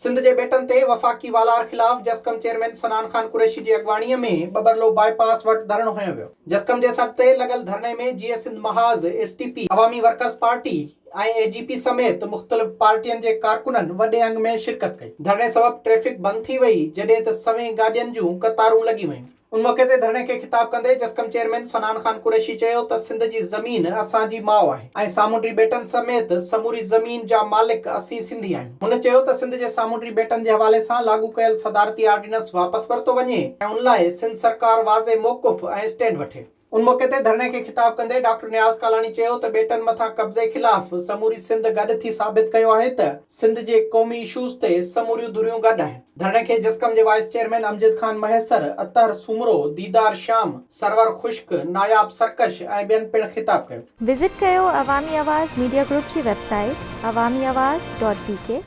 सिंध जे batten ते वफाकी वालार खिलाफ जसकम चेयरमैन सनान खान कुरैशी जी अगवाणीअ में बबरलो बाईपास वटि धरणो हयो वियो। जसकम जे सॾ ते लॻल धरणे में जीए सिंध महाज़, एसटीपी, अवामी वर्कर्स पार्टी ऐं एजीपी समेत मुख़्तलिफ़ पार्टियुनि जे कारकुननि वॾे अंग में शिरकत कई। धरणे सबबि ट्रैफ़िक बंदि थी वई, जॾहिं त सवें गाॾियुनि जूं कतारूं लॻी वयूं। उन मौक़े ते धरणे खे ख़िताब कंदे जसकम चेयरमैन सनान खान कुरैशी चयो त सिंध जी ज़मीन असांजी माउ आहे ऐं सामूंडी बेटनि समेत समूरी ज़मीन जा मालिक असीं सिंधी आहियूं। हुन चयो त सिंध जे सामूंडी बेटनि जे हवाले सां लागू कयल सदारती ऑर्डिनेंस वापसि वरितो वञे ऐं उन लाइ सिंध सरकार वाज़े मौक़ुफ़ ऐं स्टैंड वठे। उन मौक़े ते धरणे खे ख़िताब कंदे डॉक्टर नियाज़ कालानी चयो त बेटनि मथां कब्ज़े ख़िलाफ़ समूरी सिंध गॾु थी साबित कयो आहे त सिंध जे क़ौमी इशूज़ ते समूरियूं धुरियूं गॾु आहिनि। धरणे खे जसकम जे वाइस चेयरमैन अमजद खान महसर, अतहर सुमरो, दीदार शाम, सरवर खुश्क, नायाब सरकश ऐं ॿियनि पिणु ख़िताब कयो। विज़िट कयो अवामी आवाज़ मीडिया ग्रुप जी वेबसाइट awamiawaz.pk